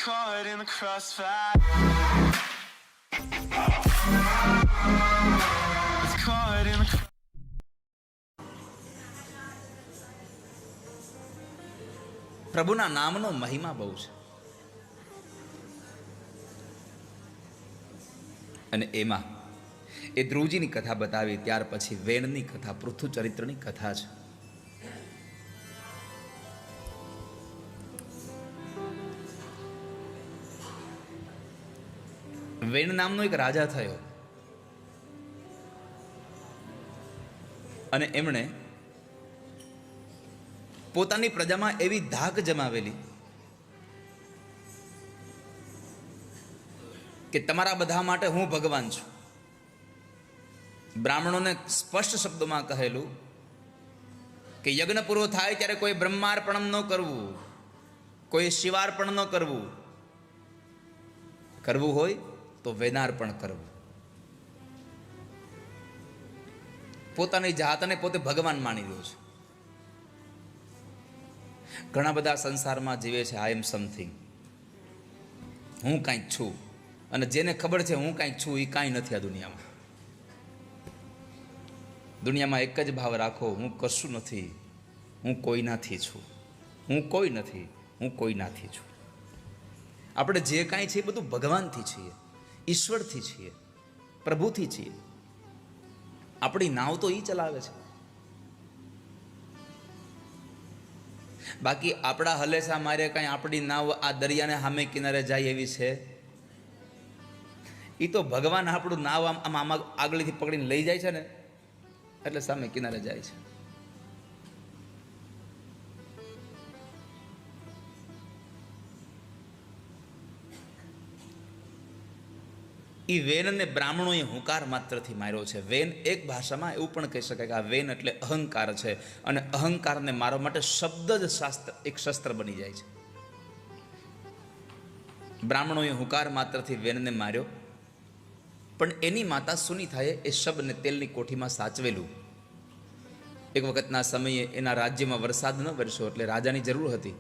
caught in the crossfire. Was caught in the પ્રભુના નામનો મહિમા બહુ છે. અને એમાં એ ધ્રુવજીની કથા બતાવી, ત્યાર પછી વેણની કથા, પૃથુ ચરિત્રની કથા છે. વેણ નામનો એક રાજા થયો અને એમણે પોતાની પ્રજામાં એવી ધાક જમાવેલી કે તમારા બધા માટે હું ભગવાન છું. બ્રાહ્મણોને સ્પષ્ટ શબ્દોમાં કહેલું કે યજ્ઞ પૂરો થાય ત્યારે કોઈ બ્રહ્માર્પણ ન કરવું, કોઈ શિવાર્પણ ન કરવું, કરવું હોય તો વેનાર્પણ કરવું. પોતાની જાતને પોતે ભગવાન માની રહ્યો છે. ઘણા બધા સંસારમાં જીવે છે આઈ એમ સમથિંગ, હું કાંઈક છું, અને જેને ખબર છે હું કાંઈક છું એ કાંઈ નથી આ દુનિયામાં. દુનિયામાં એક જ ભાવ રાખો, હું કશું નથી, હું કોઈનાથી છું, હું કોઈ નથી, હું કોઈનાથી છું. આપણે જે કાંઈ છે એ બધું ભગવાનથી છીએ, ઈશ્વરથી છીએ, પ્રભુથી છીએ. આપણી નાવ તો એ ચલાવે છે. બાકી આપણા હલેસા મારે કાંઈ આપણી નાવ આ દરિયાને સામે કિનારે જાય એવી છે? એ તો ભગવાન આપણું નાવ આમ આગળથી પકડીને લઈ જાય છે ને, એટલે સામે કિનારે જાય છે. એ વેનને બ્રાહ્મણોએ હુંકાર માત્રથી માર્યો છે. વેન એક ભાષામાં એવું પણ કહી શકાય કે આ વેન એટલે અહંકાર છે, અને અહંકારને મારવા માટે શબ્દ જ શાસ્ત્ર એક શસ્ત્ર બની જાય છે. બ્રાહ્મણોએ હુંકાર માત્રથી વેનને માર્યો, પણ એની માતા સુનીતાએ એ શબને તેલની કોઠીમાં સાચવેલું. એક વખતના સમયે એના રાજ્યમાં વરસાદ ન વરસ્યો એટલે રાજાની જરૂર હતી,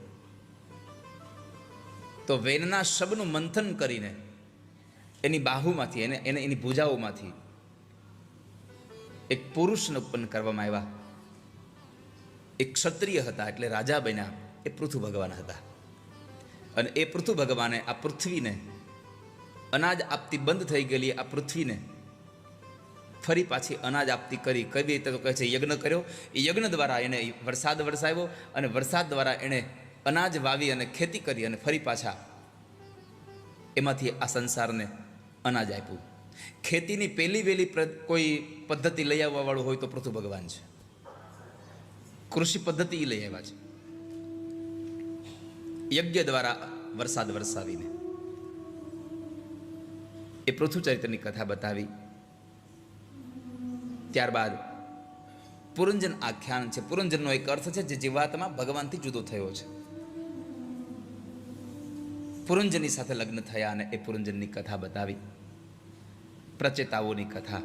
તો વેનના શબનું મંથન કરીને એની બાહુમાંથી એને એની ભુજાઓમાંથી એક પુરુષને ઉત્પન્ન કરવામાં આવ્યા. એક ક્ષત્રિય હતા એટલે રાજા બન્યા. એ પૃથુ ભગવાન હતા, અને એ પૃથુ ભગવાને આ પૃથ્વીને અનાજ આપતી બંધ થઈ ગયેલી આ પૃથ્વીને ફરી પાછી અનાજ આપતી કરી. કઈ રીતે તો કહે છે યજ્ઞ કર્યો. એ યજ્ઞ દ્વારા એને વરસાદ વરસાવ્યો, અને વરસાદ દ્વારા એણે અનાજ વાવી અને ખેતી કરી, અને ફરી પાછા એમાંથી આ સંસારને અનાજ આપ્યું. ખેતીની પહેલી વહેલી કોઈ પદ્ધતિ લઈ આવવા વાળું હોય તો પૃથુ ભગવાન છે. કૃષિ પદ્ધતિ લઈ આવ્યા છે, યજ્ઞ દ્વારા વરસાદ વરસાવીને. એ પૃથુ ચરિત્રની કથા બતાવી. ત્યારબાદ પુરંજન આખ્યાન છે. પુરંજનનો એક અર્થ છે જે જીવાત્મા ભગવાનથી જુદો થયો છે. પુરંજનની સાથે લગ્ન થયા અને એ પુરંજનની કથા બતાવી. પ્રચેતાઓની કથા.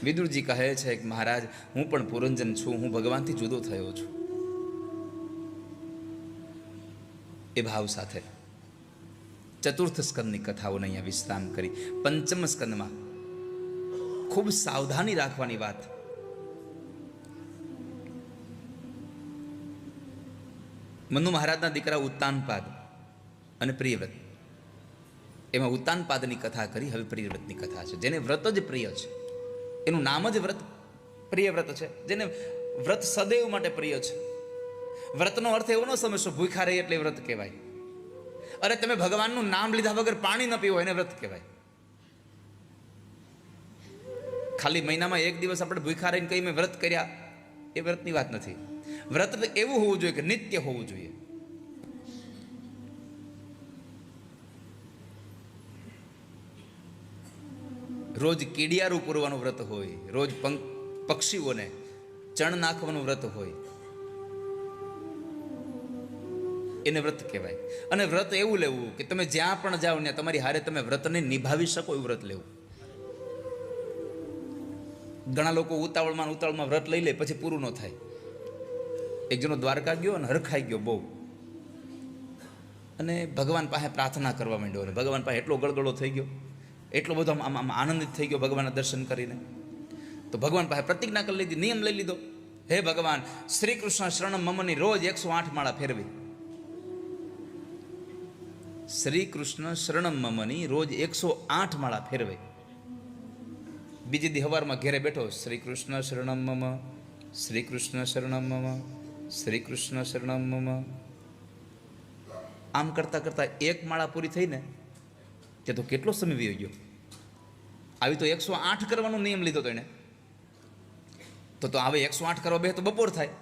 વિદુરજી કહે છે કે મહારાજ, હું પણ પુરંજન છું, હું ભગવાનથી જુદો થયો છું. એ ભાવ સાથે ચતુર્થ સ્કંદની કથાઓને અહીંયા વિશ્રામ કરી. પંચમ સ્કંદમાં ખૂબ સાવધાની રાખવાની વાત. મનુ મહારાજના દીકરા ઉત્તાનપાદ અને પ્રિયવ્રત, એમાં ઉત્તાનપાદની કથા કરી. હવે પ્રિયવ્રતની કથા છે. જેને વ્રત જ પ્રિય છે, એનું નામ જ વ્રત પ્રિયવ્રત છે. જેને વ્રત સદૈવ માટે પ્રિય છે. વ્રતનો અર્થ એવો ન સમજશો ભૂખા રહી એટલે વ્રત કહેવાય. અરે તમે ભગવાનનું નામ લીધા વગર પાણી ન પીવો એને વ્રત કહેવાય. ખાલી મહિનામાં એક દિવસ આપણે ભૂખા રહીને કઈ મેં વ્રત કર્યા, એ વ્રતની વાત નથી. વ્રત એવું હોવું જોઈએ કે નિત્ય હોવું જોઈએ. રોજ કીડિયારું પૂરવાનું વ્રત હોય, રોજ પક્ષીઓને ચણ નાખવાનું વ્રત હોય, એને વ્રત કહેવાય. અને વ્રત એવું લેવું કે તમે જ્યાં પણ જાઓ ને તમારી હારે તમે વ્રતને નિભાવી શકો એવું વ્રત લેવું. ઘણા લોકો ઉતાવળમાં વ્રત લઈ લે, પછી પૂરું ન થાય. એક જણો દ્વારકા ગયો અને હરખાઈ ગયો બહુ. અને ભગવાન પાસે પ્રાર્થના કરવા માંડ્યો. અને ભગવાન પાસે એટલો ગળગળો થઈ ગયો, એટલો બધો આમ આનંદિત થઈ ગયો ભગવાનના દર્શન કરીને. તો ભગવાન પાસે પ્રતિજ્ઞા કરી લીધી, નિયમ લઈ લીધો, હે ભગવાન, શ્રી કૃષ્ણ શરણમ મમની રોજ 108 માળા ફેરવી. શ્રી કૃષ્ણ શરણમ મમની રોજ 108 માળા ફેરવે. બીજી દી હવારમાં ઘેરે બેઠો, શ્રી કૃષ્ણ શરણમ મમ, શ્રી કૃષ્ણ શરણમ મમ, શ્રી કૃષ્ણ શરણમ મમ. આમ કરતાં કરતાં 1 માળા પૂરી થઈને તે તો કેટલો સમય વી ગયો. આવી તો 108 કરવાનો નિયમ લીધો તો એને. તો હવે 108 કરવા બે તો બપોર થાય.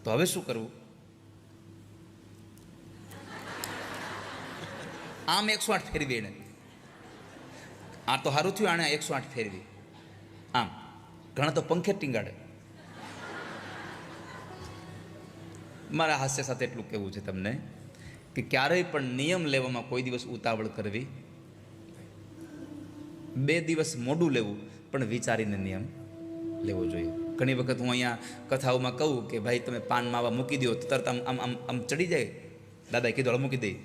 તો હવે શું કરવું? આમ 108 ફેરવી એને. આ તો સારું થયું, આણે 108 ફેરવી. આમ ઘણા તો પંખે ટીંગાડે. મારા હાસ્ય સાથે એટલું કહેવું છે તમને કે ક્યારેય પણ નિયમ લેવામાં કોઈ દિવસ ઉતાવળ કરવી, 2 દિવસ મોડું લેવું, પણ વિચારીને નિયમ લેવો જોઈએ. ઘણી વખત હું અહીંયા કથાઓમાં કહું કે ભાઈ તમે પાન માવા મૂકી દો તો તરત આમ ચડી જાય. દાદાએ કીધું મૂકી દઈ,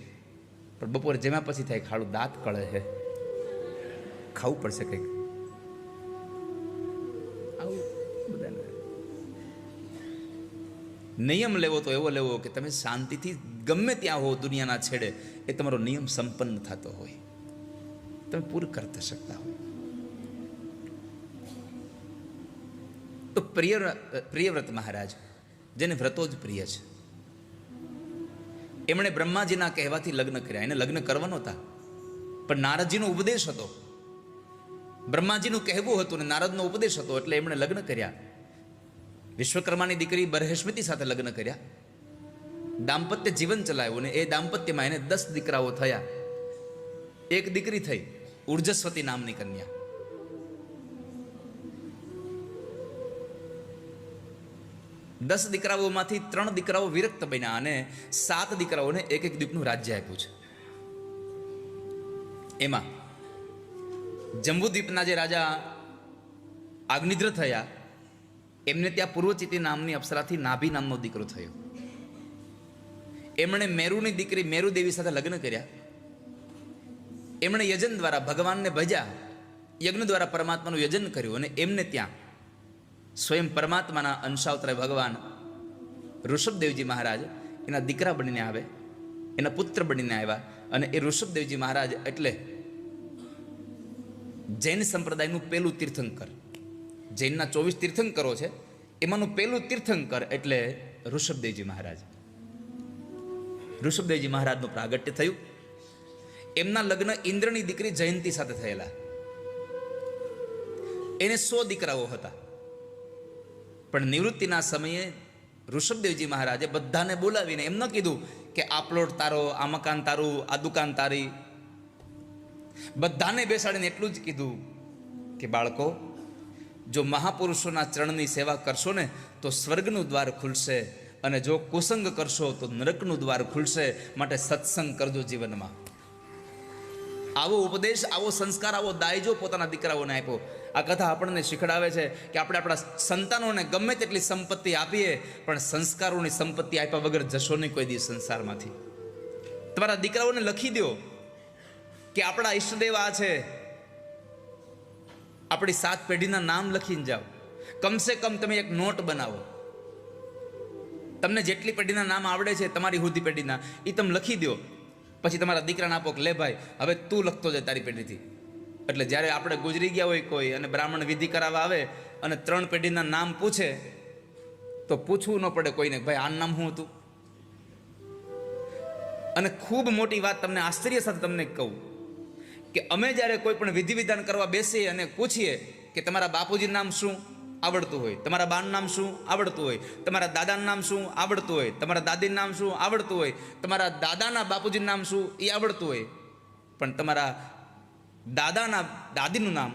પણ બપોરે જેમાં પછી થાય ખાડું દાંત કળે છે, ખાવું પડશે કંઈક. આવું બધાને નિયમ લેવો તો એવો લેવો કે તમે શાંતિથી ગમે ત્યાં હો દુનિયાના છેડે, એ તમારો નિયમ સંપન્ન થતો હોય, તમે પૂરું કરતા શકતા હોય. તો પ્રિયવ્રત મહારાજ, જેને વ્રતો જ પ્રિય છે, એમણે બ્રહ્માજીના કહેવાથી લગ્ન કર્યા. એને લગ્ન કરવા નહોતા, પણ નારદજીનો ઉપદેશ હતો. બ્રહ્માજીનું કહેવું હતું ને નારદનો ઉપદેશ હતો, એટલે એમણે લગ્ન કર્યા. વિશ્વકર્માની દીકરી બરહેશ્મિતી સાથે લગ્ન કર્યા. દાંપત્ય જીવન ચલાવ્યું ને એ દાંપત્યમાં એને 10 દીકરાઓ થયા. એક દીકરી થઈ ઉર્જસ્વતી નામની કન્યા. દસ દીકરાઓમાંથી 3 દીકરાઓ વિરક્ત બન્યા અને 7 દીકરાઓને એક દ્વીપનું રાજ્ય આપ્યું છે. એમાં જંબુદ્વીપના જે રાજા અગ્નિદ્ર થયા, એમને ત્યાં પૂર્વચિતી નામની અપ્સરાથી નાભી નામનો દીકરો થયો. એમણે મેરુની દીકરી મેરુદેવી સાથે લગ્ન કર્યા. એમણે યજન દ્વારા ભગવાનને ભજ્યા, યજ્ઞ દ્વારા પરમાત્માનું યજન કર્યું, અને એમને ત્યાં સ્વયં પરમાત્માના અંશાવતાર ભગવાન ઋષભદેવજી મહારાજ એના દીકરા બનીને આવે, એના પુત્ર બનીને આવ્યા. અને એ ઋષભદેવજી મહારાજ એટલે જૈન સંપ્રદાયનું પહેલું તીર્થંકર. જૈનના 24 તીર્થંકરો છે, એમાંનું પહેલું તીર્થંકર એટલે ઋષભદેવજી મહારાજ. ઋષભદેવજી મહારાજનું પ્રાગટ્ય થયું. એમના લગ્ન ઇન્દ્રની દીકરી જયંતી સાથે થયેલા. એને 100 દીકરાઓ હતા, પણ નિવૃત્તિના સમયે ઋષભદેવજી મહારાજે બધાને બોલાવીને એમ ન કીધું કે આ પ્લોટ તારો, આ મકાન તારું, આ દુકાન તારી. બધાને બેસાડીને એટલું જ કીધું કે બાળકો, જો મહાપુરુષોના ચરણની સેવા કરશો ને તો સ્વર્ગનું દ્વાર ખુલશે, અને જો કુસંગ કરશો તો નરકનું દ્વાર ખુલશે. માટે સત્સંગ કરજો જીવનમાં. આવો ઉપદેશ, આવો સંસ્કાર, આવો દાયજો પોતાના દીકરાઓને આપ્યો. આ કથા આપણને શીખડાવે છે કે આપણે આપણા સંતાનોને ગમે તેટલી સંપત્તિ આપીએ, પણ સંસ્કારોની સંપત્તિ આપ્યા વગર જશો નહીં કોઈ દિવસ સંસારમાંથી. તમારા દીકરાઓને લખી દો કે આપણા ઈષ્ટદેવ આ છે, આપણી 7 પેઢીના નામ લખીને જાઓ. કમસે કમ તમે એક નોટ બનાવો, તમને જેટલી પેઢીના નામ આવડે છે તમારી હુધી પેઢીના, એ તમે લખી દો. પછી તમારા દીકરાને આપો કે લે ભાઈ, હવે તું લખતો જાય તારી પેઢીથી. એટલે જ્યારે આપણે ગુજરી ગયા હોય કોઈ અને બ્રાહ્મણ વિધિ કરાવવા આવે અને 3 પેઢીના નામ પૂછે, તો પૂછવું ન પડે કોઈને, ભાઈ આ નામ શું હતું. અને ખૂબ મોટી વાત તમને આશ્ચર્ય સાથે તમને કહું કે અમે જ્યારે કોઈ પણ વિધિ વિધાન કરવા બેસીએ અને પૂછીએ કે તમારા બાપુજીનું નામ શું આવડતું હોય, તમારા બાનું નામ શું આવડતું હોય, તમારા દાદાનું નામ શું આવડતું હોય, તમારા દાદીનું નામ શું આવડતું હોય, તમારા દાદાના બાપુજીનું નામ શું એ આવડતું હોય, પણ તમારા દાદાના દાદીનું નામ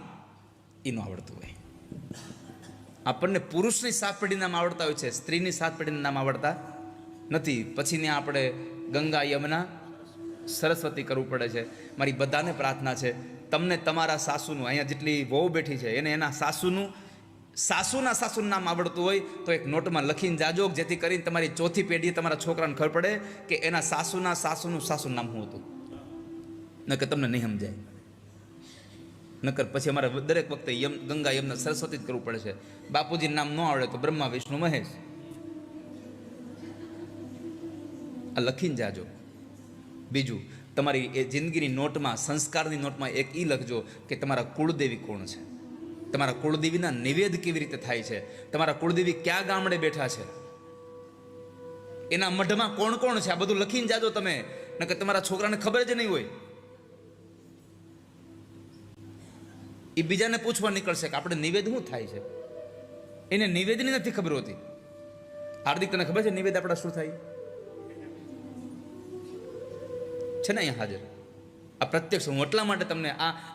એનું આવડતું હોય. આપણને પુરુષની 7 પેઢીના નામ આવડતા હોય છે, સ્ત્રીની 7 પેઢીના નામ આવડતા નથી. પછીને આપણે ગંગા, યમુના, સરસ્વતી કરવું પડે છે. મારી બધાને પ્રાર્થના છે, તમને તમારા સાસુનું, અહીંયા જેટલી વહુ બેઠી છે એને એના સાસુનું સાસુના સાસુનું નામ આવડતું હોય તો એક નોટમાં લખીને જાજો, જેથી કરીને તમારી ચોથી પેઢી તમારા છોકરાને ખબર પડે કે એના સાસુના સાસુનું સાસુનું નામ શું હતું. નકર તમને નહીં સમજાય. નકર પછી અમારે દરેક વખતે ગંગા યમુના સરસ્વતી જ કરવું પડે છે. બાપુજીનું નામ ન આવડે તો બ્રહ્મા વિષ્ણુ મહેશ. આ લખીને જાજો. બીજું, તમારી એ જિંદગીની નોટમાં, સંસ્કારની નોટમાં એક એ લખજો કે તમારા કુળદેવી કોણ છે, તમારા કુળદેવીના નિવેદ કેવી રીતે થાય છે, તમારા કુળદેવી ક્યાં ગામડે બેઠા છે, એના મઢમાં કોણ કોણ છે, આ બધું લખીને જાજો તમે. નકર તમારા છોકરાને ખબર જ નહીં હોય. એ બીજાને પૂછવા નીકળશે કે આપણે નિવેદ શું થાય છે, એને નિવેદની નથી ખબર હોતી. હાર્દિક, તને ખબર છે નિવેદ આપણા શું થાય છે ને અહીંયા હાજર? આ પ્રત્યક્ષ હું એટલા માટે તમને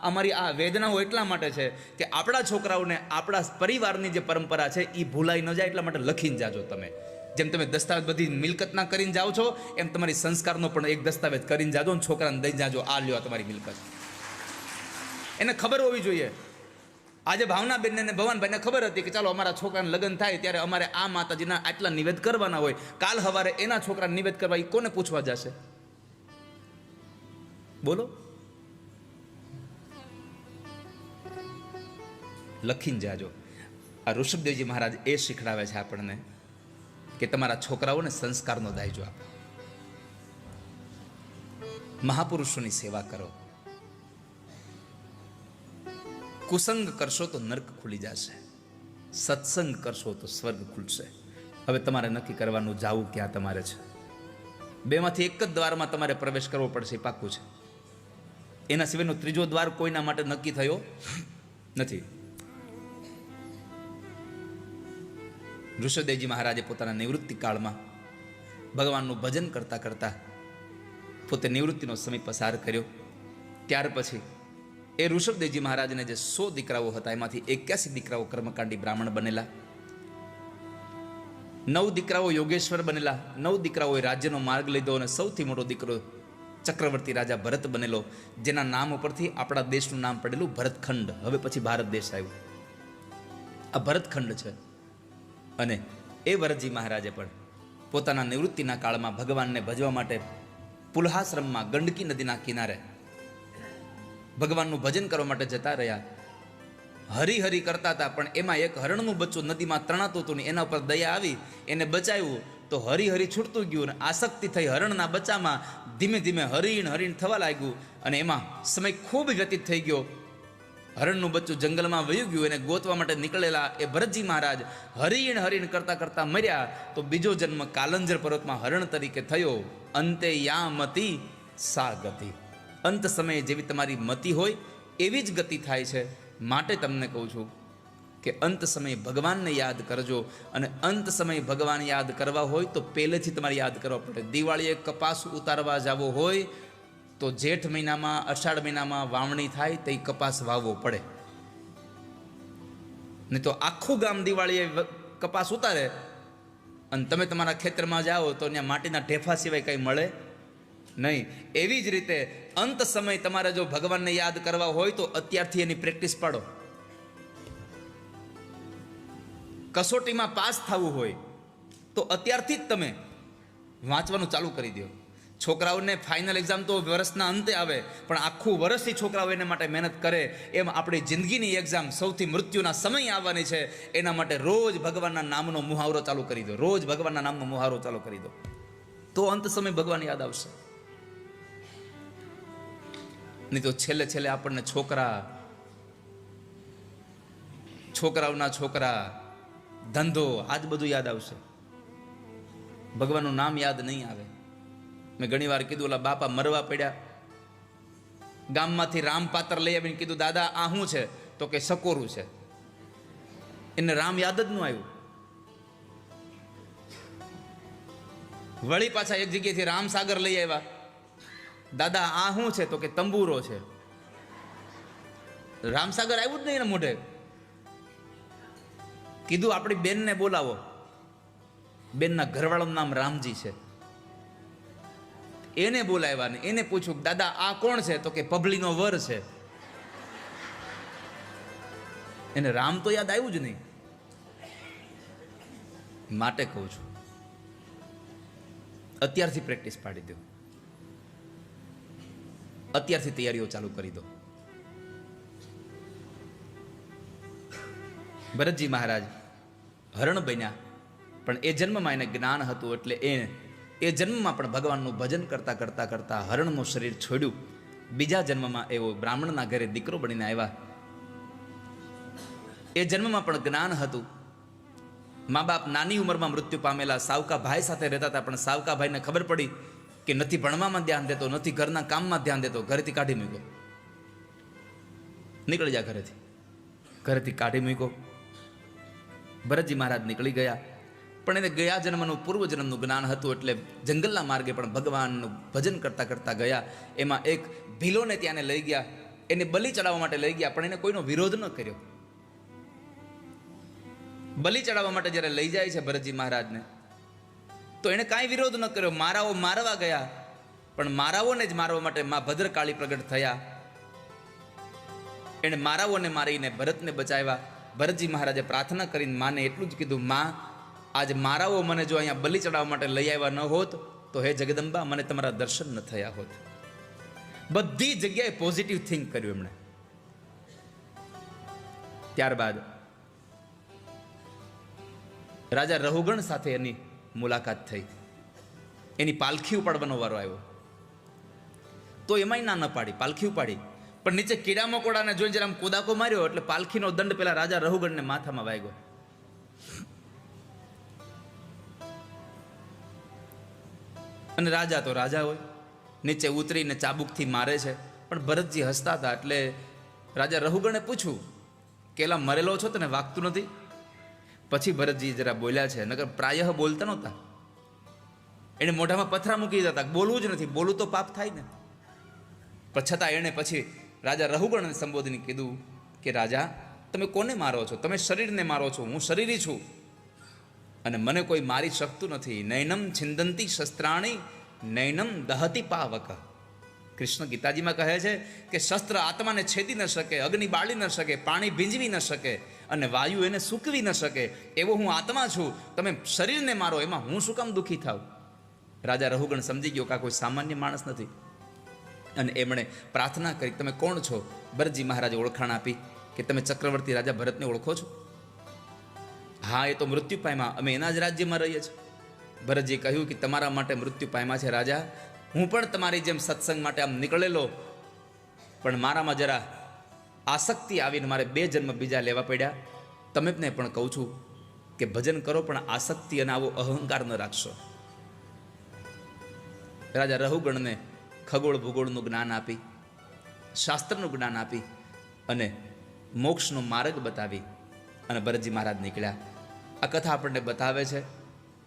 અમારી આ વેદનાઓ એટલા માટે છે કે આપણા છોકરાઓને આપણા પરિવારની જે પરંપરા છે એ ભૂલાઈ ન જાય, એટલા માટે લખીને જાજો તમે. જેમ તમે દસ્તાવેજ બધી મિલકતના કરીને જાઓ છો, એમ તમારી સંસ્કારનો પણ એક દસ્તાવેજ કરીને જાજો અને છોકરાને દઈ જાજો, આ લ્યો તમારી મિલકત. એને ખબર હોવી જોઈએ. આજે ભાવનાબેનને અને ભવાનભાઈને ખબર હતી કે ચાલો અમારા છોકરાને લગ્ન થાય ત્યારે અમારે આ માતાજીના આટલા નિવેદ કરવાના હોય. કાલ સવારે એના છોકરાને નિવેદ કરવા એ કોને પૂછવા જશે? બોલો. લખીને જાજો. આ ઋષભદેવજી મહારાજ એ શીખડાવે છે આપણને કે તમારા છોકરાઓને સંસ્કારનો દાયજો આપો. મહાપુરુષોની સેવા કરો. કુસંગ કરશો તો નર્ક ખુલી જશે, સત્સંગ કરશો તો સ્વર્ગ ખુલશે. હવે તમારે નક્કી કરવાનું જાવું ક્યાં તમારે છે. બેમાંથી એક જ દ્વારમાં તમારે પ્રવેશ કરવો પડશે, પાક્કું છે. એના સિવાયનો ત્રીજો દ્વાર કોઈના માટે નક્કી થયો નથી. ઋષભદેવજી મહારાજે પોતાના નિવૃત્તિ કાળમાં ભગવાનનું ભજન કરતા કરતા પોતે નિવૃત્તિનો સમય પસાર કર્યો. ત્યાર પછી એ ઋષભદેવજી મહારાજને જે 100 દીકરાઓ હતા એમાંથી 81 દીકરાઓ કર્મકાંડી બ્રાહ્મણ બનેલા, 9 દીકરાઓ યોગેશ્વર બનેલા, 9 દીકરાઓએ રાજ્યનો માર્ગ લીધો અને સૌથી મોટો દીકરો ચક્રવર્તી રાજા ભરત બનેલો, જેના નામ ઉપરથી આપણા દેશનું નામ પડેલું ભરતખંડ. હવે પછી ભારત દેશ આવ્યું. આ ભરતખંડ છે. અને એ વરદજી મહારાજે પણ પોતાના નિવૃત્તિના કાળમાં ભગવાનને ભજવા માટે પુલહાશ્રમમાં ગંડકી નદીના કિનારે ભગવાનનું ભજન કરવા માટે જતા રહ્યા. હરિહરિ કરતા હતા, પણ એમાં એક હરણનું બચ્ચું નદીમાં તણાતું હતું ને એના ઉપર દયા આવી, એને બચાવ્યું. તો હરિહરિ છૂટતું ગયું અને આસક્તિ થઈ હરણના બચ્ચામાં. ધીમે ધીમે હરીણ હરીણ થવા લાગ્યું અને એમાં સમય ખૂબ વ્યતીત થઈ ગયો. હરણનું બચ્ચું જંગલમાં વયું ગયું. એને ગોતવા માટે નીકળેલા એ ભરતજી મહારાજ હરીણ હરીણ કરતા કરતા મર્યા. તો બીજો જન્મ કાલંજર પર્વતમાં હરણ તરીકે થયો. અંતે યા મતિ સા ગતિ. અંત સમયે જેવી તમારી મતિ હોય એવી જ ગતિ થાય છે. માટે તમને કહું છું કે અંત સમયે ભગવાનને યાદ કરજો. અને અંત સમયે ભગવાન યાદ કરવા હોય તો પહેલેથી તમારે યાદ કરવા પડે. દિવાળીએ કપાસ ઉતારવા જવો હોય તો જેઠ મહિનામાં, અષાઢ મહિનામાં વાવણી થાય તો એ કપાસ વાવવો પડે. નહીં તો આખું ગામ દિવાળીએ કપાસ ઉતારે અને તમે તમારા ખેતરમાં જાઓ તો ત્યાં માટીના ઢેફા સિવાય કંઈ મળે નહીં. એવી જ રીતે અંત સમય તમારે જો ભગવાનને યાદ કરવા હોય તો અત્યારથી એની પ્રેક્ટિસ પાડો. કસોટીમાં પાસ થવું હોય તો અત્યારથી જ તમે વાંચવાનું ચાલુ કરી દો. છોકરાઓને ફાઇનલ એક્ઝામ તો વર્ષના અંતે આવે, પણ આખું વર્ષથી છોકરાઓ એના માટે મહેનત કરે. એમ આપણી જિંદગીની એક્ઝામ સૌથી મૃત્યુના સમય આવવાની છે, એના માટે રોજ ભગવાનના નામનો મુહાવરો ચાલુ કરી દો. રોજ ભગવાનના નામનો મુહાવરો ચાલુ કરી દો, તો અંત સમય ભગવાન યાદ આવશે. નહીં તો છેલ્લે છેલ્લે આપણને છોકરાઓના છોકરા, ધંધો, આજ બધું યાદ આવશે. ભગવાનનું નામ યાદ નહીં આવે. મેં ઘણી વાર કીધું, ઓલા બાપા મરવા પડ્યા, ગામમાંથી રામ પાત્ર લઈ આવીને કીધું, દાદા આ શું છે? તો કે સકોરું છે. એને રામ યાદ જ ન આવ્યું. વળી પાછા એક જગ્યાએથી રામસાગર લઈ આવ્યા, દાદા આ શું છે? તો કે તંબુરો છે. રામસાગર આવ્યું જ નહીં એના મોઢે. કીધું આપણી બેનને બોલાવો. બેનના ઘરવાળાનું નામ રામજી છે. એને બોલાવ્યા ને એને પૂછ્યું, દાદા આ કોણ છે? તો કે પબલીનો વર છે. એને રામ તો યાદ આવ્યું જ નહીં. માટે કહું છું, અત્યારથી પ્રેક્ટિસ પાડી દો, અત્યારથી તૈયારીઓ ચાલુ કરી દો. ભરતજી મહારાજ હરણ બન્યા, પણ એ જન્મમાં એને જ્ઞાન હતું એટલે એ જન્મમાં પણ ભગવાનનું ભજન કરતા કરતા કરતા હરણનું શરીર છોડ્યું. બીજા જન્મમાં એવો બ્રાહ્મણના ઘરે દીકરો બનીને આવ્યા. એ જન્મમાં પણ જ્ઞાન હતું. મા બાપ નાની ઉંમરમાં મૃત્યુ પામેલા, સાવકા ભાઈ સાથે રહેતા હતા, પણ સાવકા ભાઈને ખબર પડી કે નથી ભણવામાં ધ્યાન દેતો, નથી ઘરના કામમાં ધ્યાન દેતો, ઘરેથી કાઢી મૂક્યો. નીકળી જા ઘરેથી કાઢી મૂક્યો. ભરતજી મહારાજ નીકળી ગયા, પણ એને ગયા જન્મનું પૂર્વજન્મનું જ્ઞાન હતું એટલે જંગલના માર્ગે પણ ભગવાનનું ભજન કરતા કરતા ગયા. એમાં એક ભીલોને ત્યાંને લઈ ગયા, એને બલિ ચડાવવા માટે લઈ ગયા, પણ એને કોઈનો વિરોધ ન કર્યો. બલિ ચડાવવા માટે જ્યારે લઈ જાય છે ભરતજી મહારાજને, તો એને કાંઈ વિરોધ ન કર્યો. મારાઓ મારવા ગયા, પણ મારાઓને જ મારવા માટે મા ભદ્રકાળી પ્રગટ થયા. એણે મારાઓને મારીને ભરતને બચાવ્યા. ભરતજી મહારાજે પ્રાર્થના કરીને માને એટલું જ કીધું, માં આજ મારાઓ મને જો અહીંયા બલિ ચડાવવા માટે લઈ આવ્યા ન હોત તો હે જગદંબા મને તમારા દર્શન ન થયા હોત. બધી જગ્યાએ પોઝિટિવ થિંક કર્યું એમણે. ત્યારબાદ રાજા રહુગણ સાથે એની મુલાકાત થઈ. એની પાલખી ઉપાડવાનો વારો આવ્યો, તો એમાંય ના ન પાડી, પાલખી ઉપાડી. પણ નીચે કીડા મકોડાને જોઈને જરા કુદાકો માર્યો એટલે પાલખીનો દંડ પેલા રાજા રહુગણને માથામાં વાગ્યો. અને રાજા તો રાજા હોય, નીચે ઉતરીને ચાબુકથી મારે છે. પણ ભરતજી હસતા હતા એટલે રાજા રહુગણે પૂછ્યું કે એલા મરેલો છો તને વાગતું નથી? પછી ભરતજી જરા બોલ્યા છે, નકર પ્રાયઃ બોલતા નહોતા. એને મોઢામાં પથરા મૂકી દીધા હતા, બોલવું જ નથી, બોલવું તો પાપ થાય ને. પણ છતાં એણે પછી રાજા રહુગણને સંબોધીને કીધું કે રાજા તમે કોને મારો છો? તમે શરીરને મારો છો, હું શરીરી છું અને મને કોઈ મારી શકતું નથી. નૈનમ છિંદંતી શસ્ત્રાણી નૈનમ દહતી પાવક. કૃષ્ણ ગીતાજીમાં કહે છે કે શસ્ત્ર આત્માને છેદી ન શકે, અગ્નિ બાળી ન શકે, પાણી ભીંજવી ન શકે અને વાયુ એને સૂકવી ન શકે, એવો હું આત્મા છું. તમે શરીરને મારો, એમાં હું શું કામ દુઃખી થાવ? રાજા રહુગણ સમજી ગયો કે આ કોઈ સામાન્ય માણસ નથી અને એમણે પ્રાર્થના કરી, તમે કોણ છો? ભરતજી મહારાજે ઓળખાણ આપી કે તમે ચક્રવર્તી રાજા ભરતને ઓળખો છો? હા, એ તો મૃત્યુ પામ્યા, અમે એના જ રાજ્યમાં રહીએ છીએ. ભરતજીએ કહ્યું કે તમારા માટે મૃત્યુ પામ્યા છે રાજા, હું પણ તમારી જેમ સત્સંગ માટે આમ નીકળેલો, પણ મારામાં જરા આસક્તિ આવીને મારે 2 જન્મ બીજા લેવા પડ્યા. તમે પણ કહું છું કે ભજન કરો, પણ આસક્તિ અને આવો અહંકાર ન રાખશો. રાજા રહુગણને ખગોળ ભૂગોળનું જ્ઞાન આપી, શાસ્ત્રનું જ્ઞાન આપી અને મોક્ષનો માર્ગ બતાવી અને ભરતજી મહારાજ નીકળ્યા. આ કથા આપણને બતાવે છે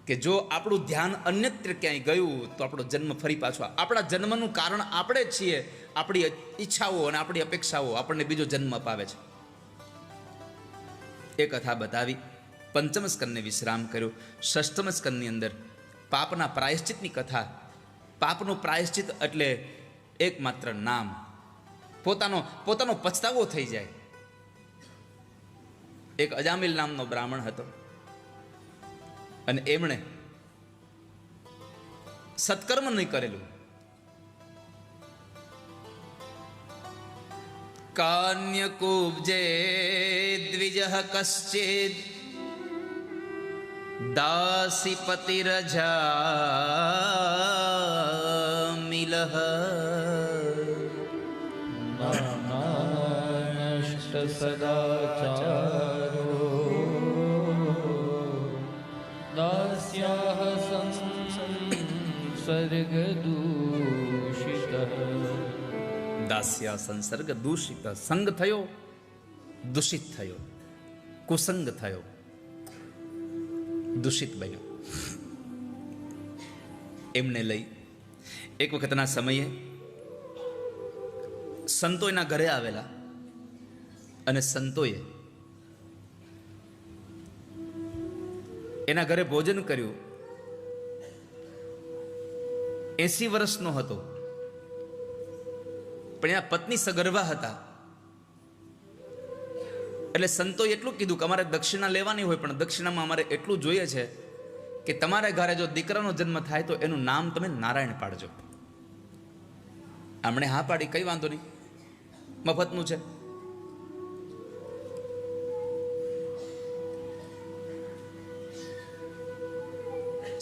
કે જો આપણું ધ્યાન અન્યત્ર ક્યાંય ગયું તો આપણો જન્મ ફરી પાછો, આપણા જન્મનું કારણ આપણે જ છીએ. આપણી ઈચ્છાઓ અને આપણી અપેક્ષાઓ આપણને બીજો જન્મ અપાવે છે. એ કથા બતાવી. પંચમ સ્કંદને વિશ્રામ કર્યો. ષષ્ઠમ સ્કંદની અંદર પાપના પ્રાયશ્ચિતની કથા. પાપનું પ્રાયશ્ચિત એટલે એકમાત્ર નામ, પોતાનો પછતાવો થઈ જાય. એક અજામિલ નામનો બ્રાહ્મણ હતો અને એમણે સત્કર્મ નહીં કરેલું. કાન્યકુબ્જે દ્વિજઃ કશ્ચિદ દાસીપતિરજામિલઃ નાનાનષ્ટ સદાચારો દાસ્યાઃ સંસર્ગદૂષિતઃ. દાસ્યા સંસર્ગ દૂષિત. સંગ થયો, દૂષિત થયો, કુસંગ થયો, દૂષિત બન્યો. એમને લઈ એક વખતના સમયે સંતો એના ઘરે આવેલા અને સંતોએ એના ઘરે ભોજન કર્યું. 80 વર્ષનો હતો, પણ એના પત્ની સગર્ભા હતા. એટલે સંતોએ એટલું કીધું કે અમારે દક્ષિણા લેવાની હોય, પણ દક્ષિણામાં અમારે એટલું જોઈએ છે કે તમારા ઘરે જો દીકરાનો જન્મ થાય તો એનું નામ તમે નારાયણ પાડજો. આમણે હા પાડી, કઈ વાંધો નહીં, મફતનું છે.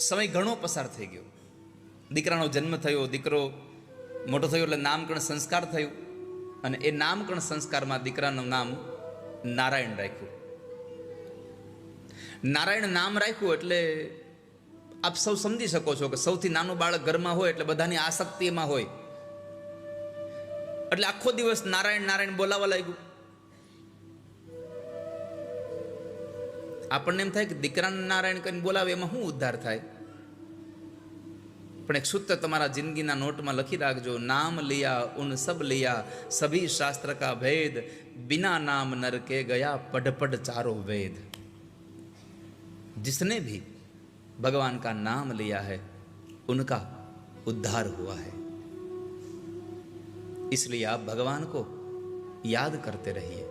સમય ઘણો પસાર થઈ ગયો. દીકરાનો જન્મ થયો, દીકરો મોટો થયો એટલે નામકરણ સંસ્કાર થયું, અને એ નામકરણ સંસ્કારમાં દીકરાનું નામ નારાયણ રાખ્યું. નારાયણ નામ રાખ્યું એટલે આપ સૌ સમજી શકો છો કે સૌથી નાનું બાળક ઘરમાં હોય એટલે બધાની આસક્તિ એમાં હોય, એટલે આખો દિવસ નારાયણ નારાયણ બોલાવા લાગ્યું. આપણને એમ થાય કે દીકરાને નારાયણ કરીને બોલાવે એમાં શું ઉદ્ધાર થાય? પણ એક સૂત્ર તમારા જિંદગીના નોટમાં લખી રાખજો, નામ લિયા ઉન સબ લિયા સભી શાસ્ત્ર કા ભેદ, बिना नाम नर के गया पढ़ पढ़ चारों वेद. जिसने भी भगवान का नाम लिया है उनका उद्धार हुआ है. इसलिए आप भगवान को याद करते रहिए,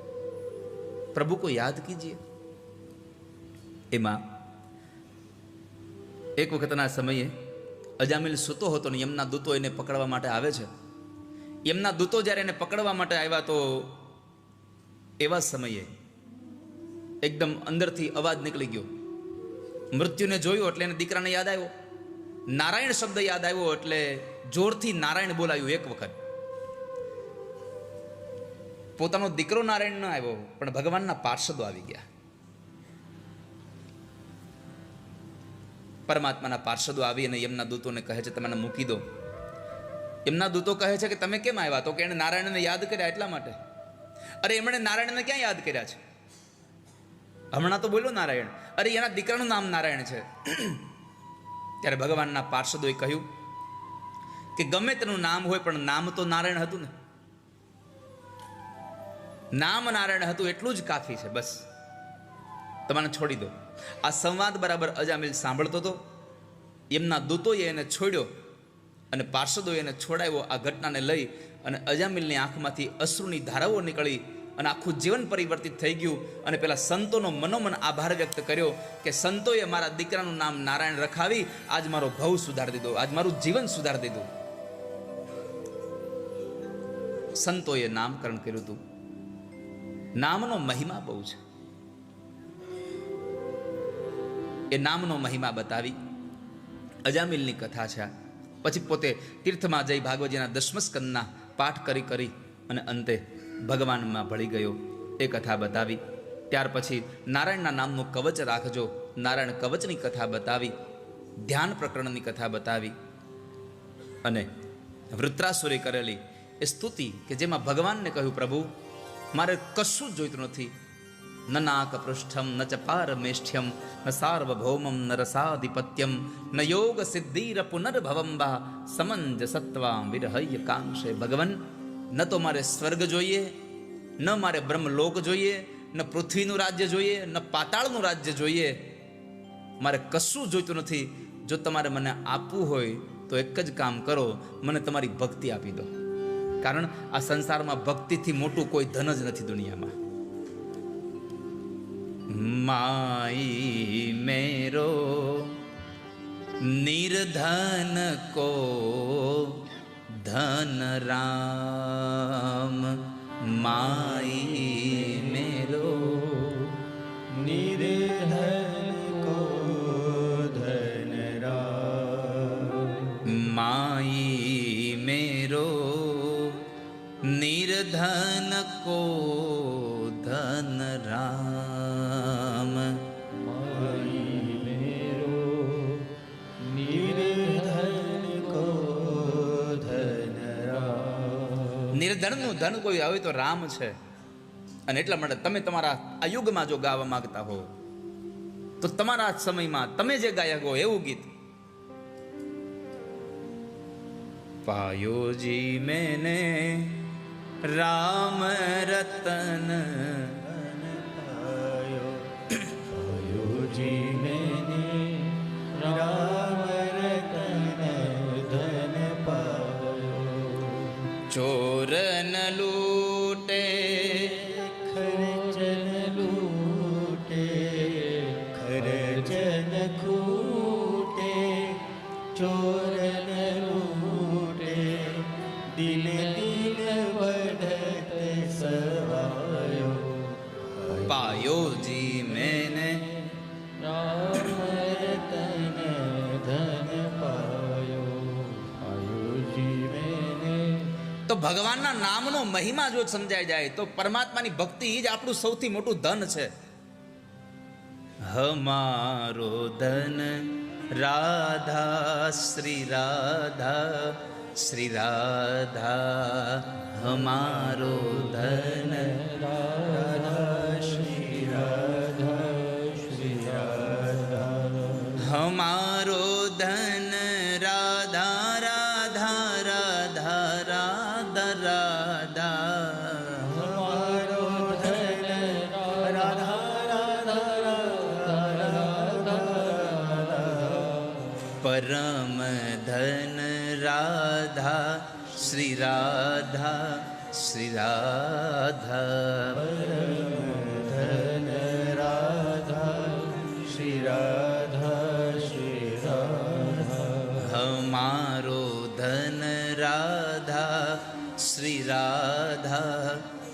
प्रभु को याद कीजिए. એમાં એક વખતના સમયે અજામિલ સૂતો હતો ને યમના દૂતો એને પકડવા માટે આવે છે. યમના દૂતો જ્યારે એને પકડવા માટે આવ્યા તો એવા સમયે એકદમ અંદરથી અવાજ નીકળી ગયો. મૃત્યુને જોયું એટલે એને દીકરાને યાદ આવ્યો, નારાયણ શબ્દ યાદ આવ્યો એટલે જોરથી નારાયણ બોલાયું એક વખત. પોતાનો દીકરો નારાયણ ન આવ્યો પણ ભગવાનના પાર્ષદો આવી ગયા. પરમાત્માના પાર્ષદો આવી અને એમના દૂતોને કહે છે તમે મૂકી દો. એમના દૂતો કહે છે કે તમે કેમ આવ્યા? તો કે એણે નારાયણને યાદ કર્યા એટલા માટે. અરે એમણે નારાયણને ક્યાં યાદ કર્યા છે? હમણાં તો બોલ્યો નારાયણ, અરે એના દીકરાનું નામ નારાયણ છે. ત્યારે ભગવાનના પાર્ષદોએ કહ્યું કે ગમે તેનું નામ હોય પણ નામ તો નારાયણ હતું ને, નામ નારાયણ હતું એટલું જ કાફી છે, બસ તમને છોડી દો. આ સંવાદ બરાબર અજામિલ સાંભળતો હતો. એમના દૂતોએ એને છોડ્યો અને પાર્ષદોએ એને છોડાવ્યો. આ ઘટનાને લઈ અને અજામિલની આંખમાંથી અશ્રુની ધારાઓ નીકળી અને આખું જીવન પરિવર્તિત થઈ ગયું. અને પેલા સંતોનો મનોમન આભાર વ્યક્ત કર્યો કે સંતોએ મારા દીકરાનું નામ નારાયણ રખાવી આજ મારો ભવ સુધારી દીધો, આજ મારું જીવન સુધારી દીધું. સંતોએ નામકરણ કર્યું હતું. નામનો મહિમા બહુ છે. એ નામનો મહિમા બતાવી અજામિલની કથા છે. પછી પોતે તીર્થમાં જઈ ભાગવતજીના દશમ સ્કંદના પાઠ કરી અને અંતે ભગવાનમાં ભળી ગયો. એ કથા બતાવી. ત્યાર પછી નારાયણના નામનું કવચ રાખજો, નારાયણ કવચની કથા બતાવી, ધ્યાન પ્રકરણની કથા બતાવી અને વૃત્રાસુરે કરેલી એ સ્તુતિ કે જેમાં ભગવાનને કહ્યું પ્રભુ મારે કશું જ જોઈતું નથી, ન નાક પૃષ્ઠમ ન ચ પારમેષ્ઠ્યમ ન સાર્વભૌમમ ન રસાધિપત્યમ ન યોગ સિદ્ધિર પુનર્ભવમ વા સમંજસત્વામ વિરહય કાંક્ષે. ભગવાન ન તો મારે સ્વર્ગ જોઈએ, ન મારે બ્રહ્મલોક જોઈએ, ન પૃથ્વીનું રાજ્ય જોઈએ, ન પાતાળનું રાજ્ય જોઈએ, મારે કશું જોઈતું નથી. જો તમારે મને આપવું હોય તો એક જ કામ કરો, મને તમારી ભક્તિ આપી દો. કારણ આ સંસારમાં ભક્તિથી મોટું કોઈ ધન જ નથી દુનિયામાં. माई मेरो निर्धन को धन राम, माई मेरो निर्धन को धन राम, माई मेरो निर्धन को धन राम, माई मेरो निर्धन को ધન રામ. નિર્ધનનું ધન કોઈ આવે તો રામ છે. અને એટલા માટે તમે તમારા આ યુગમાં જો ગાવા માંગતા હો તો તમારા સમયમાં તમે જે ગાયક હો એવું ગીત, પાયોજી મેને રામ રતન જી મેને રામ રતન ધન પાયો, ચોર ન લૂટે ખર્ચન લૂટે ખર્ચન ખૂ ભગવાનના નામનો મહિમા જો સમજાઈ જાય તો પરમાત્માની ભક્તિ જ આપણું સૌથી મોટું ધન છે. હમારો ધન રાધા શ્રી રાધા શ્રી રાધા હમારો ધન રાધા શ્રી રાધા શ્રી રાધા હમારો ધન રાધા રાધા રાધા રાધા રાધા હમારો ધન રાધા રાધા રાધા પરમ ધન રાધા શ્રી રાધા શ્રી રાધા ધન રાધા શ્રી રાધા શ્રી રાધા હમારો ધન રાધા શ્રી રાધા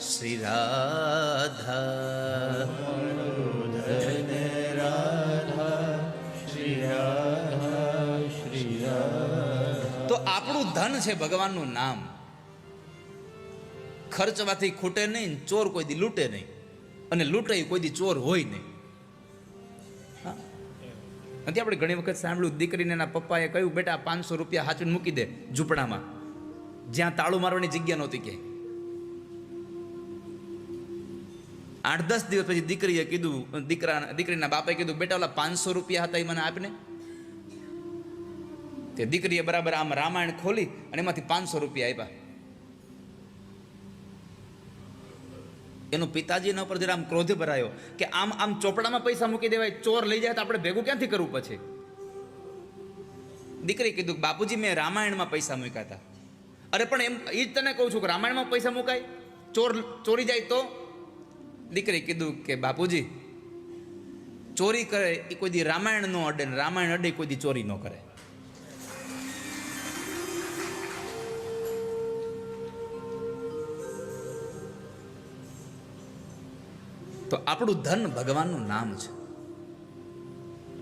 શ્રી રાધા ધન રાધા શ્રી રાધા શ્રી રાધા. તો આપણું ધન છે ભગવાનનું નામ. ખર્ચવાથી ખૂટે નહીં, ચોર કોઈ દી લૂંટે નહીં, અને લૂંટે કોઈ દી ચોર હોય નહીં. નથી આપણે ઘણી વખત સાંભળ્યું, દીકરીને એના પપ્પાએ કહ્યું, બેટા 500 રૂપિયા હાચવીને મૂકી દે ઝૂંપડામાં, જ્યાં તાળું મારવાની જગ્યા નહોતી કે. 8-10 દિવસ પછી દીકરીએ કીધું, દીકરીના બાપાએ કીધું, બેટા ઓલા 500 રૂપિયા હતા એ મને આપને. તે દીકરીએ બરાબર આમ રામાયણ ખોલી અને એમાંથી 500 રૂપિયા આપ્યા. એનો પિતાજીના ઉપર જરા આમ ક્રોધ ભરાયો કે આમ ચોપડામાં પૈસા મૂકી દેવાય, ચોર લઈ જાય તો આપણે ભેગું ક્યાંથી કરવું પછી. દીકરી કીધું, બાપુજી મેં રામાયણમાં પૈસા મૂક્યા હતા. અરે પણ એમ એ જ તને કહું છું કે રામાયણમાં પૈસા મુકાય, ચોરી જાય તો. દીકરી કીધું કે બાપુજી ચોરી કરે એ કોઈ દી રામાયણ નો અડે, ને રામાયણ અડે કોઈ દી ચોરી ન કરે. તો આપણું ધન ભગવાનનું નામ છે.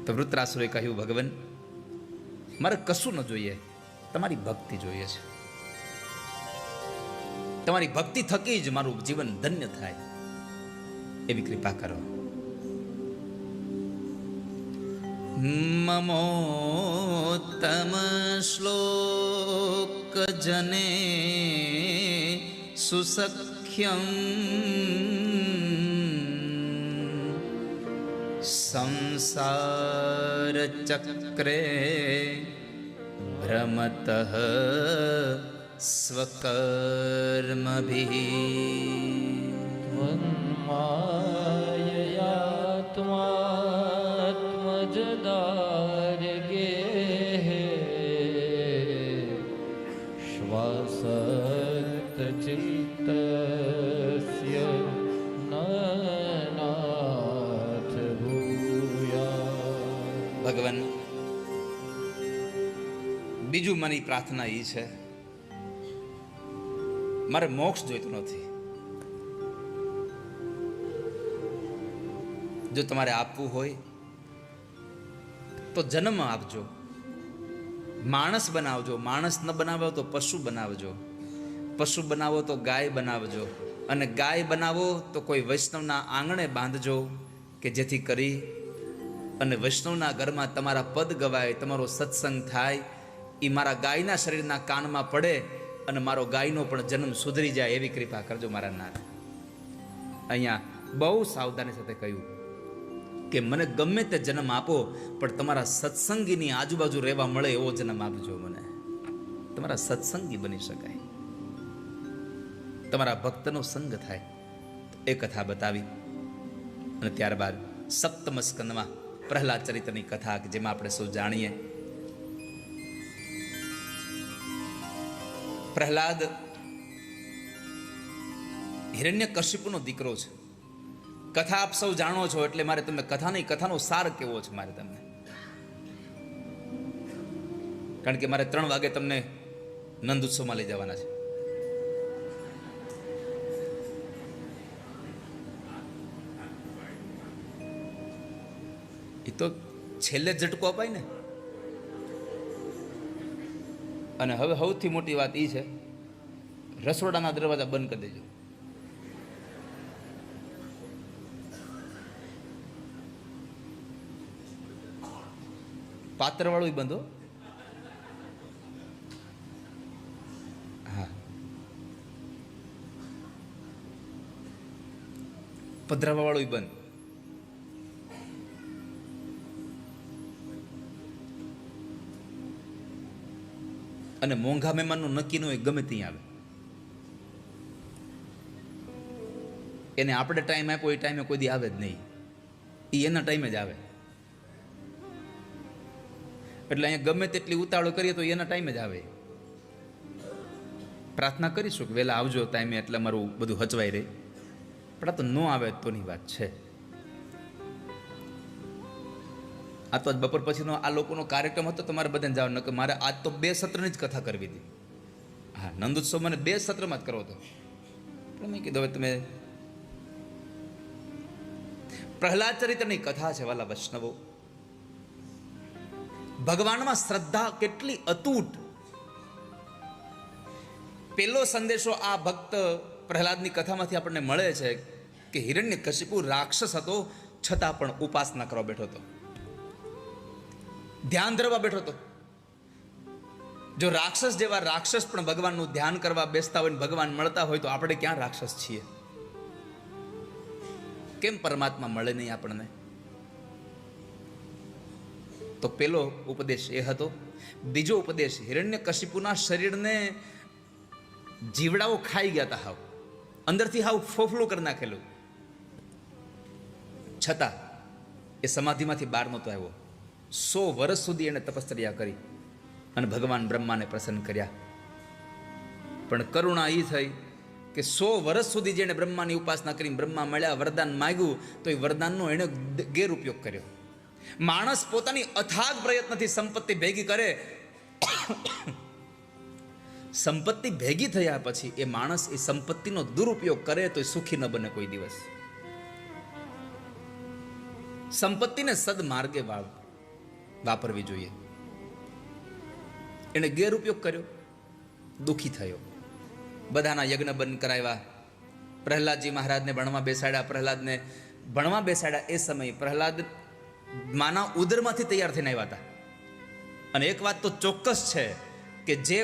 તો વૃત્રાસુરે કહ્યું, ભગવાન મારે કશું ન જોઈએ, તમારી ભક્તિ જોઈએ છે. તમારી ભક્તિ થકી જ મારું જીવન ધન્ય થાય, એવી કૃપા કરો. મમોત્તમ શ્લોક જને સુસખ્યમ સંસાર ચક્રે ભ્રમતઃ સ્વકર્મભિઃ મજદાર્ગે શ્વાસત ચિત્તસ્ય નાથ ભૂયા. ભગવાન, બીજું મારી પ્રાર્થના એ છે, મારે મોક્ષ જોઈતું નથી. જો તમારે આપવું હોય તો જન્મ આપજો, માણસ બનાવજો. માણસ ન બનાવો તો પશુ બનાવજો, પશુ બનાવો તો ગાય બનાવજો, અને ગાય બનાવો તો કોઈ વૈષ્ણવના આંગણે બાંધજો, કે જેથી કરી અને વૈષ્ણવના ઘરમાં તમારા પદ ગવાય, તમારો સત્સંગ થાય, એ મારા ગાયના શરીરના કાનમાં પડે અને મારો ગાયનો પણ જન્મ સુધરી જાય, એવી કૃપા કરજો મારા નાથ. અહીંયા બહુ સાવધાની સાથે કહ્યું કે મને ગમે તે જન્મ આપો, પણ તમારા સત્સંગીની આજુબાજુ રહેવા મળે એવો જન્મ આપજો મને. તમારા સત્સંગી બની શકાય, તમારા ભક્તનો સંગ થાય. એ કથા બતાવી અને ત્યારબાદ સપ્તમ સ્કંદમાં પ્રહલાદ ચરિત્રની કથા, જેમાં આપણે સૌ જાણીએ, પ્રહલાદ હિરણ્યકશિપુનો દીકરો છે. કથા આપ સૌ જાણો છો, એટલે મારે તમને કથાનો સાર કેવો છે મારે તમને, કારણ કે મારે 3 વાગે તમને નંદ ઉત્સવમાં લઈ જવાના છે. એ તો છેલ્લે ઝટકો અપાય ને. અને હવે સૌથી મોટી વાત એ છે, રસોડાના દરવાજા બંધ કરી દેજો. પાત્રવાળું બંધો. હા, પધરાવા વાળું બંધ. અને મોંઘા મહેમાનનું નક્કી ન હોય, ગમે ત્યાં આવે. એને આપણે ટાઈમ આપ્યો એ ટાઈમે કોઈ દી આવે જ નહીં, એ એના ટાઈમે જ આવે. એટલે અહીંયા ગમે તેટલી ઉતાવળ કરીએ તો એના ટાઈમે જ આવે. પ્રાર્થના કરીશું કે વહેલા આવજો ટાઈમે, એટલે મારું બધું હચવાઈ રહે. પણ આ તો ન આવે તોની વાત છે. આ તો બપોર પછીનો આ લોકોનો કાર્યક્રમ હતો, તમારે બધાને જવાનું. કે મારે આજ તો 2 સત્રની જ કથા કરવી હતી. હા, નંદોત્સવ મને 2 સત્રમાં જ કરવો હતો. પણ મેં કીધું હવે તમે, પ્રહલાદ ચરિત્રની કથા છે વાલા વૈષ્ણવો. ભગવાનમાં શ્રદ્ધા કેટલી અતૂટ. પેલો સંદેશો આ ભક્ત પ્રહલાદની કથામાંથી આપણને મળે છે કે હિરણ્યકશિપુ રાક્ષસ હતો, છતાં પણ ઉપાસના કરવા બેઠો હતો, ધ્યાન ધરવા બેઠો હતો. જો રાક્ષસ જેવા રાક્ષસ પણ ભગવાનનું ધ્યાન કરવા બેસતા હોય, ભગવાન મળતા હોય, તો આપણે ક્યાં રાક્ષસ છીએ? કેમ પરમાત્મા મળે નહીં આપણને? તો પેલો ઉપદેશ એ હતો. બીજો ઉપદેશ, હિરણ્યકશિપુના શરીરને જીવડાઓ ખાઈ ગયા હતા, હાવ અંદરથી હાવ ફોફલું કરી નાખેલું. છતાં એ સમાધિમાંથી બહાર નહોતો આવ્યો. 100 વર્ષ સુધી એને તપશ્ચર્યા કરી અને ભગવાન બ્રહ્માને પ્રસન્ન કર્યા. પણ કરુણા એ થઈ કે 100 વર્ષ સુધી જેણે બ્રહ્માની ઉપાસના કરી, બ્રહ્મા મળ્યા, વરદાન માગ્યું, તો એ વરદાનનો એણે ગેરઉપયોગ કર્યો. માણસ પોતાની અથાગ પ્રયત્નથી સંપત્તિ ભેગી કરે, સંપત્તિ ભેગી થયા પછી એ માણસ એ સંપત્તિનો દુરુપયોગ કરે તો એ સુખી ન બને કોઈ દિવસ. સંપત્તિને સદમાર્ગે વાપરવી જોઈએ. એને ગેરઉપયોગ કર્યો, દુઃખી થયો. બધાના યજ્ઞ બંધ કરાવ્યા. પ્રહલાદજી મહારાજને ભણવા બેસાડ્યા. પ્રહલાદને ભણવા બેસાડ્યા એ સમયે પ્રહલાદ માના ઉદરમાંથી તૈયાર થઈને આવ્યા હતા. અને એક વાત તો ચોક્કસ છે કે જે